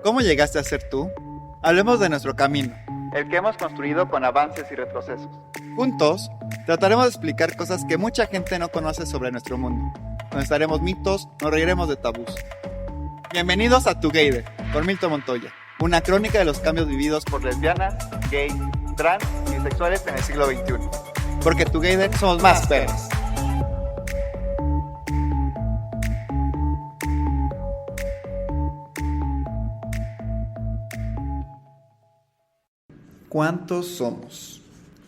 ¿Cómo llegaste a ser tú? Hablemos de nuestro camino, el que hemos construido con avances y retrocesos. Juntos, trataremos de explicar cosas que mucha gente no conoce sobre nuestro mundo. Conoceremos mitos, nos reiremos de tabús. Bienvenidos a Together, con Milton Montoya, una crónica de los cambios vividos por lesbianas, gays, trans y bisexuales en el siglo XXI. Porque Together somos más perros. ¿Cuántos somos?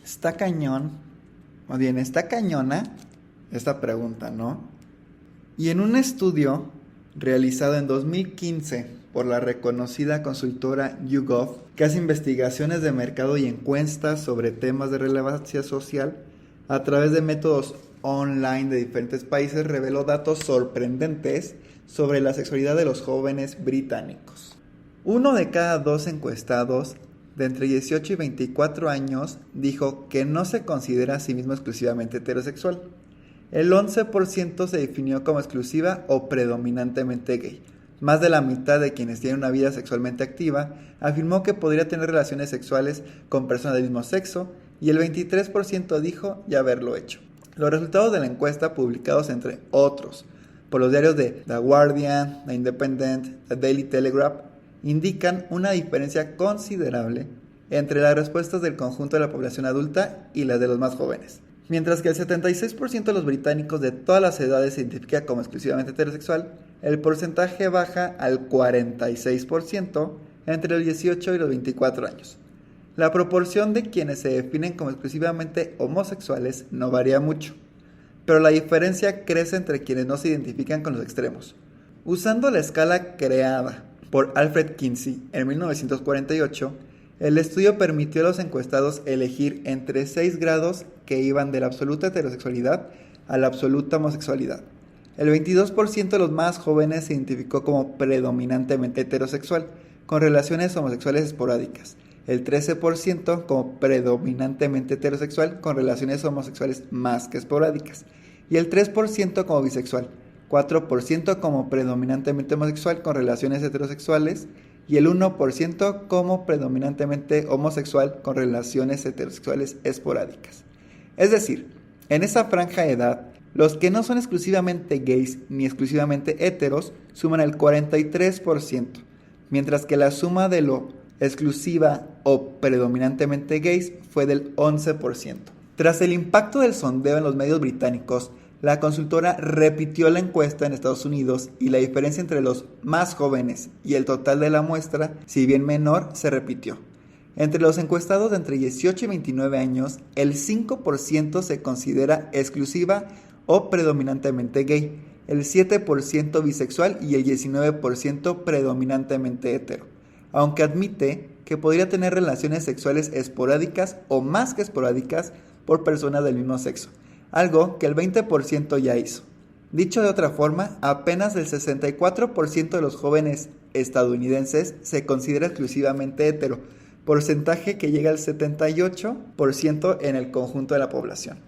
Está cañón, más bien está cañona esta pregunta, ¿no? Y en un estudio realizado en 2015 por la reconocida consultora YouGov, que hace investigaciones de mercado y encuestas sobre temas de relevancia social a través de métodos online de diferentes países, reveló datos sorprendentes sobre la sexualidad de los jóvenes británicos. 1 de cada 2 encuestados de entre 18 y 24 años dijo que no se considera a sí mismo exclusivamente heterosexual. El 11% se definió como exclusiva o predominantemente gay. Más de la mitad de quienes tienen una vida sexualmente activa afirmó que podría tener relaciones sexuales con personas del mismo sexo y el 23% dijo ya haberlo hecho. Los resultados de la encuesta, publicados entre otros por los diarios de The Guardian, The Independent, The Daily Telegraph, indican una diferencia considerable entre las respuestas del conjunto de la población adulta y las de los más jóvenes. Mientras que el 76% de los británicos de todas las edades se identifica como exclusivamente heterosexual, el porcentaje baja al 46% entre los 18 y los 24 años. La proporción de quienes se definen como exclusivamente homosexuales no varía mucho, pero la diferencia crece entre quienes no se identifican con los extremos. Usando la escala creada por Alfred Kinsey en 1948, el estudio permitió a los encuestados elegir entre 6 grados que iban de la absoluta heterosexualidad a la absoluta homosexualidad. El 22% de los más jóvenes se identificó como predominantemente heterosexual, con relaciones homosexuales esporádicas. El 13% como predominantemente heterosexual, con relaciones homosexuales más que esporádicas. Y el 3% como bisexual. 4% como predominantemente homosexual con relaciones heterosexuales y el 1% como predominantemente homosexual con relaciones heterosexuales esporádicas. Es decir, en esa franja de edad, los que no son exclusivamente gays ni exclusivamente heteros suman el 43%, mientras que la suma de lo exclusiva o predominantemente gays fue del 11%. Tras el impacto del sondeo en los medios británicos, la consultora repitió la encuesta en Estados Unidos y la diferencia entre los más jóvenes y el total de la muestra, si bien menor, se repitió. Entre los encuestados de entre 18 y 29 años, el 5% se considera exclusiva o predominantemente gay, el 7% bisexual y el 19% predominantemente hetero, aunque admite que podría tener relaciones sexuales esporádicas o más que esporádicas por personas del mismo sexo. Algo que el 20% ya hizo. Dicho de otra forma, apenas el 64% de los jóvenes estadounidenses se considera exclusivamente hetero, porcentaje que llega al 78% en el conjunto de la población.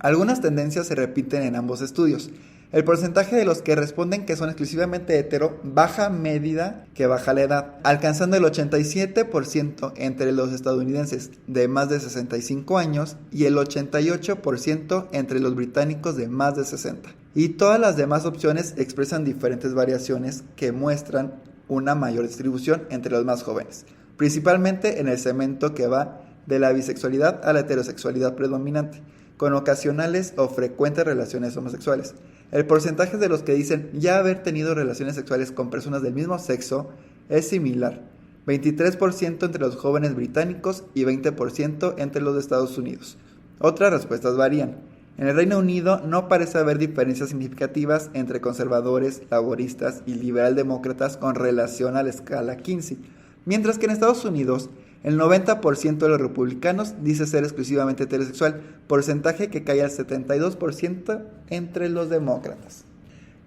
Algunas tendencias se repiten en ambos estudios. El porcentaje de los que responden que son exclusivamente hetero baja a medida que baja la edad, alcanzando el 87% entre los estadounidenses de más de 65 años y el 88% entre los británicos de más de 60. Y todas las demás opciones expresan diferentes variaciones que muestran una mayor distribución entre los más jóvenes, principalmente en el segmento que va de la bisexualidad a la heterosexualidad predominante, con ocasionales o frecuentes relaciones homosexuales. El porcentaje de los que dicen ya haber tenido relaciones sexuales con personas del mismo sexo es similar, 23% entre los jóvenes británicos y 20% entre los de Estados Unidos. Otras respuestas varían. En el Reino Unido no parece haber diferencias significativas entre conservadores, laboristas y liberaldemócratas con relación a la escala Kinsey, mientras que en Estados Unidos el 90% de los republicanos dice ser exclusivamente heterosexual, porcentaje que cae al 72% entre los demócratas.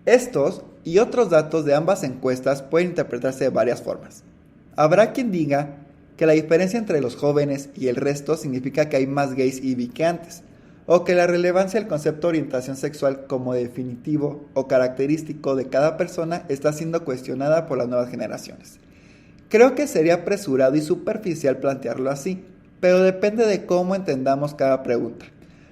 Estos y otros datos de ambas encuestas pueden interpretarse de varias formas. Habrá quien diga que la diferencia entre los jóvenes y el resto significa que hay más gays y bi que antes, o que la relevancia del concepto de orientación sexual como definitivo o característico de cada persona está siendo cuestionada por las nuevas generaciones. Creo que sería apresurado y superficial plantearlo así, pero depende de cómo entendamos cada pregunta.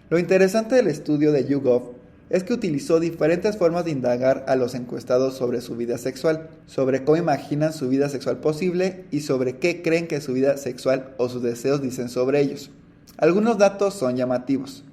Lo interesante del estudio de YouGov es que utilizó diferentes formas de indagar a los encuestados sobre su vida sexual, sobre cómo imaginan su vida sexual posible y sobre qué creen que su vida sexual o sus deseos dicen sobre ellos. Algunos datos son llamativos.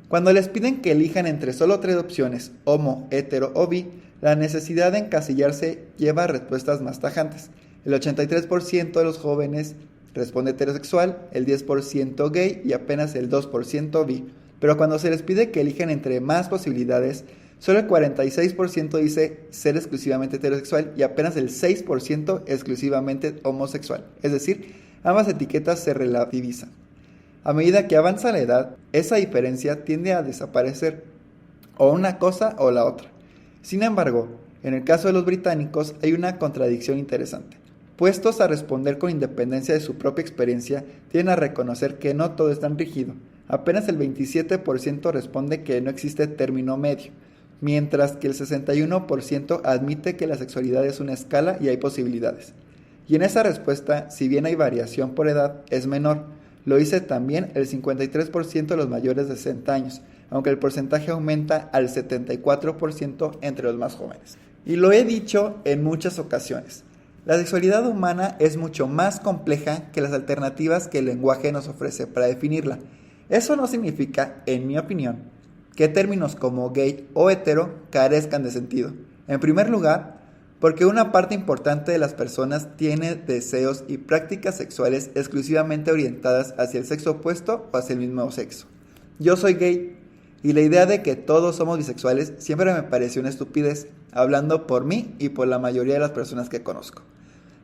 Cuando les piden que elijan entre solo 3 opciones, homo, hetero o bi, la necesidad de encasillarse lleva a respuestas más tajantes. El 83% de los jóvenes responde heterosexual, el 10% gay y apenas el 2% bi. Pero cuando se les pide que elijan entre más posibilidades, solo el 46% dice ser exclusivamente heterosexual y apenas el 6% exclusivamente homosexual. Es decir, ambas etiquetas se relativizan. A medida que avanza la edad, esa diferencia tiende a desaparecer, o una cosa o la otra. Sin embargo, en el caso de los británicos hay una contradicción interesante. Puestos a responder con independencia de su propia experiencia, tienden a reconocer que no todo es tan rígido. Apenas el 27% responde que no existe término medio, mientras que el 61% admite que la sexualidad es una escala y hay posibilidades. Y en esa respuesta, si bien hay variación por edad, es menor. Lo dice también el 53% de los mayores de 60 años, aunque el porcentaje aumenta al 74% entre los más jóvenes. Y lo he dicho en muchas ocasiones. La sexualidad humana es mucho más compleja que las alternativas que el lenguaje nos ofrece para definirla. Eso no significa, en mi opinión, que términos como gay o hetero carezcan de sentido. En primer lugar, porque una parte importante de las personas tiene deseos y prácticas sexuales exclusivamente orientadas hacia el sexo opuesto o hacia el mismo sexo. Yo soy gay y la idea de que todos somos bisexuales siempre me pareció una estupidez, hablando por mí y por la mayoría de las personas que conozco.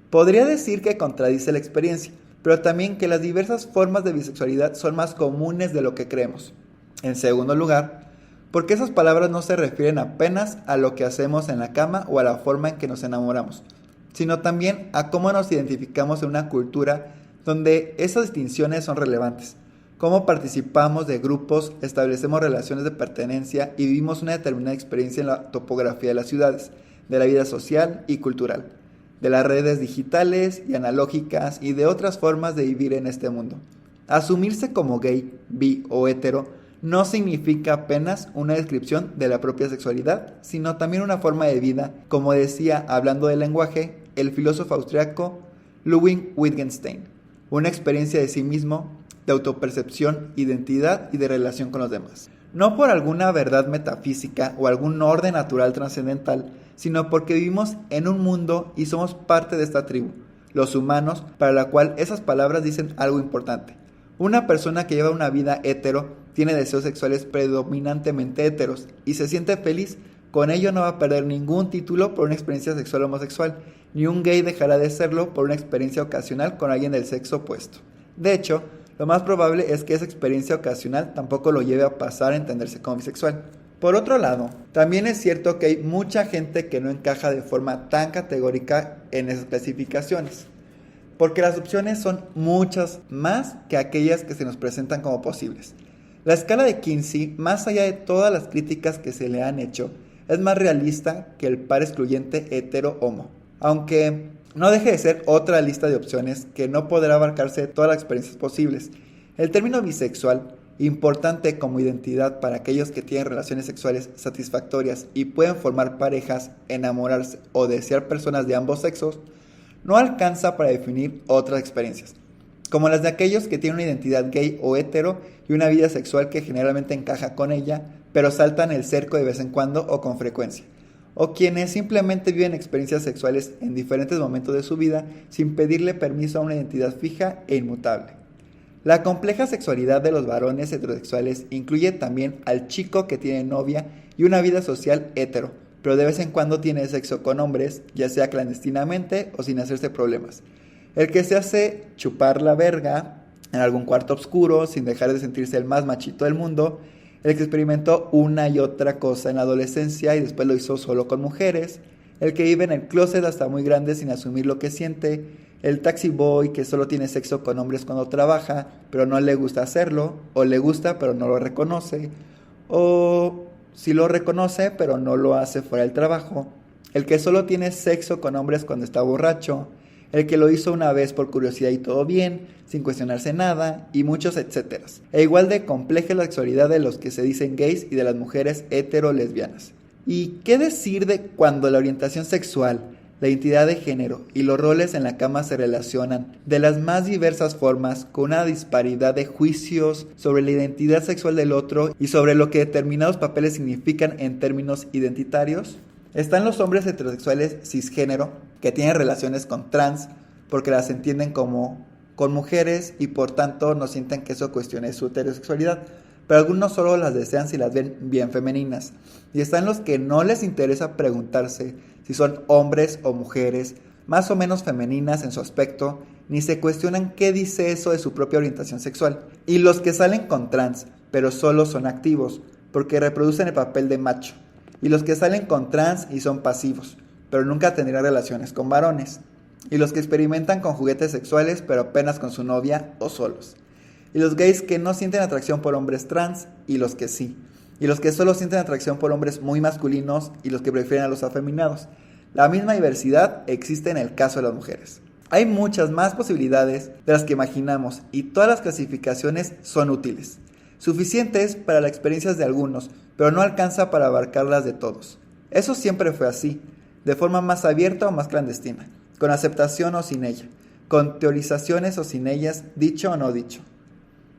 Podría decir que contradice la experiencia, pero también que las diversas formas de bisexualidad son más comunes de lo que creemos. En segundo lugar, porque esas palabras no se refieren apenas a lo que hacemos en la cama o a la forma en que nos enamoramos, sino también a cómo nos identificamos en una cultura donde esas distinciones son relevantes, cómo participamos de grupos, establecemos relaciones de pertenencia y vivimos una determinada experiencia en la topografía de las ciudades, de la vida social y cultural, de las redes digitales y analógicas y de otras formas de vivir en este mundo. Asumirse como gay, bi o hetero no significa apenas una descripción de la propia sexualidad, sino también una forma de vida, como decía, hablando del lenguaje, el filósofo austriaco Ludwig Wittgenstein, una experiencia de sí mismo, de autopercepción, identidad y de relación con los demás. No por alguna verdad metafísica o algún orden natural trascendental, sino porque vivimos en un mundo y somos parte de esta tribu, los humanos, para la cual esas palabras dicen algo importante. Una persona que lleva una vida hetero tiene deseos sexuales predominantemente heteros y se siente feliz. Con ello no va a perder ningún título por una experiencia sexual homosexual, ni un gay dejará de serlo por una experiencia ocasional con alguien del sexo opuesto. De hecho, lo más probable es que esa experiencia ocasional tampoco lo lleve a pasar a entenderse como bisexual. Por otro lado, también es cierto que hay mucha gente que no encaja de forma tan categórica en esas clasificaciones, porque las opciones son muchas más que aquellas que se nos presentan como posibles. La escala de Kinsey, más allá de todas las críticas que se le han hecho, es más realista que el par excluyente hetero-homo, aunque no deje de ser otra lista de opciones que no podrá abarcarse todas las experiencias posibles. El término bisexual, importante como identidad para aquellos que tienen relaciones sexuales satisfactorias y pueden formar parejas, enamorarse o desear personas de ambos sexos, no alcanza para definir otras experiencias, como las de aquellos que tienen una identidad gay o hetero y una vida sexual que generalmente encaja con ella, pero saltan el cerco de vez en cuando o con frecuencia, o quienes simplemente viven experiencias sexuales en diferentes momentos de su vida sin pedirle permiso a una identidad fija e inmutable. La compleja sexualidad de los varones heterosexuales incluye también al chico que tiene novia y una vida social hetero, pero de vez en cuando tiene sexo con hombres, ya sea clandestinamente o sin hacerse problemas. El que se hace chupar la verga en algún cuarto oscuro sin dejar de sentirse el más machito del mundo. El que experimentó una y otra cosa en la adolescencia y después lo hizo solo con mujeres. El que vive en el closet hasta muy grande sin asumir lo que siente. El taxi boy que solo tiene sexo con hombres cuando trabaja, pero no le gusta hacerlo. O le gusta, pero no lo reconoce. O sí lo reconoce, pero no lo hace fuera del trabajo. El que solo tiene sexo con hombres cuando está borracho. el que lo hizo una vez por curiosidad y todo bien, sin cuestionarse nada, y muchos etcéteras. E igual de compleja la sexualidad de los que se dicen gays y de las mujeres hetero-lesbianas. ¿Y qué decir de cuando la orientación sexual, la identidad de género y los roles en la cama se relacionan de las más diversas formas con una disparidad de juicios sobre la identidad sexual del otro y sobre lo que determinados papeles significan en términos identitarios? Están los hombres heterosexuales cisgénero que tienen relaciones con trans porque las entienden como con mujeres y por tanto no sienten que eso cuestione su heterosexualidad, pero algunos solo las desean si las ven bien femeninas. Y están los que no les interesa preguntarse si son hombres o mujeres, más o menos femeninas en su aspecto, ni se cuestionan qué dice eso de su propia orientación sexual. Y los que salen con trans, pero solo son activos, porque reproducen el papel de macho. Y los que salen con trans y son pasivos, pero nunca tendrían relaciones con varones. Y los que experimentan con juguetes sexuales, pero apenas con su novia o solos. Y los gays que no sienten atracción por hombres trans y los que sí. Y los que solo sienten atracción por hombres muy masculinos y los que prefieren a los afeminados. La misma diversidad existe en el caso de las mujeres. Hay muchas más posibilidades de las que imaginamos y todas las clasificaciones son útiles. Suficientes para las experiencias de algunos, pero no alcanza para abarcarlas de todos. Eso siempre fue así, de forma más abierta o más clandestina, con aceptación o sin ella, con teorizaciones o sin ellas, dicho o no dicho.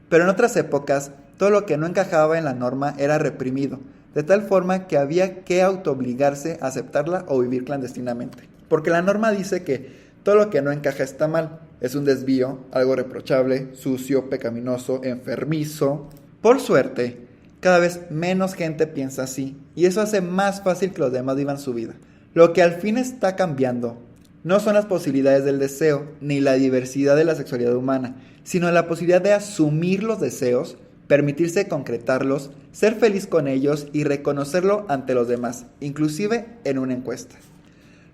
Pero en otras épocas, todo lo que no encajaba en la norma era reprimido, de tal forma que había que autoobligarse a aceptarla o vivir clandestinamente. Porque la norma dice que todo lo que no encaja está mal, es un desvío, algo reprochable, sucio, pecaminoso, enfermizo. Por suerte, cada vez menos gente piensa así, y eso hace más fácil que los demás vivan su vida. Lo que al fin está cambiando no son las posibilidades del deseo, ni la diversidad de la sexualidad humana, sino la posibilidad de asumir los deseos, permitirse concretarlos, ser feliz con ellos y reconocerlo ante los demás, inclusive en una encuesta.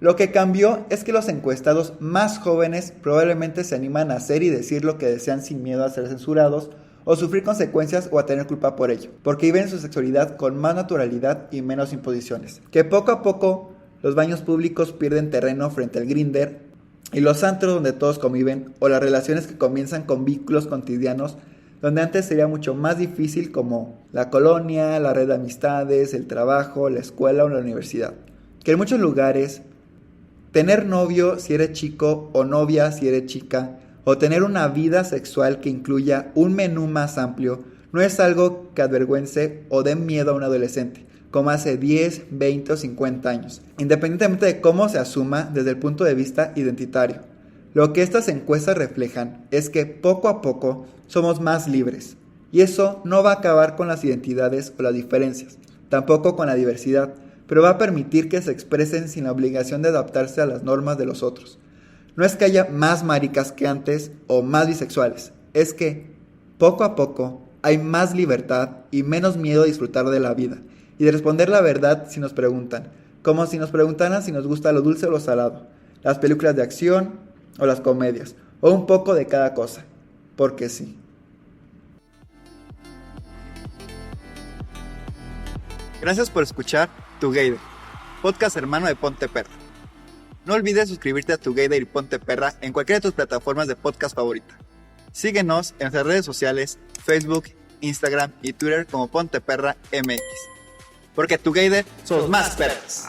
Lo que cambió es que los encuestados más jóvenes probablemente se animan a hacer y decir lo que desean sin miedo a ser censurados o sufrir consecuencias o a tener culpa por ello, porque viven su sexualidad con más naturalidad y menos imposiciones. Que poco a poco los baños públicos pierden terreno frente al Grindr y los antros donde todos conviven o las relaciones que comienzan con vínculos cotidianos donde antes sería mucho más difícil como la colonia, la red de amistades, el trabajo, la escuela o la universidad. Que en muchos lugares tener novio si eres chico o novia si eres chica o tener una vida sexual que incluya un menú más amplio no es algo que avergüence o dé miedo a un adolescente, como hace 10, 20 o 50 años, independientemente de cómo se asuma desde el punto de vista identitario. Lo que estas encuestas reflejan es que poco a poco somos más libres, y eso no va a acabar con las identidades o las diferencias, tampoco con la diversidad, pero va a permitir que se expresen sin la obligación de adaptarse a las normas de los otros. No es que haya más maricas que antes o más bisexuales, es que poco a poco hay más libertad y menos miedo a disfrutar de la vida y de responder la verdad si nos preguntan, como si nos preguntaran si nos gusta lo dulce o lo salado, las películas de acción o las comedias, o un poco de cada cosa, porque sí. Gracias por escuchar Together, podcast hermano de Ponte Perra. No olvides suscribirte a Together y Ponte Perra en cualquiera de tus plataformas de podcast favorita. Síguenos en nuestras redes sociales, Facebook, Instagram y Twitter como Ponte Perra MX. Porque Together somos más perras.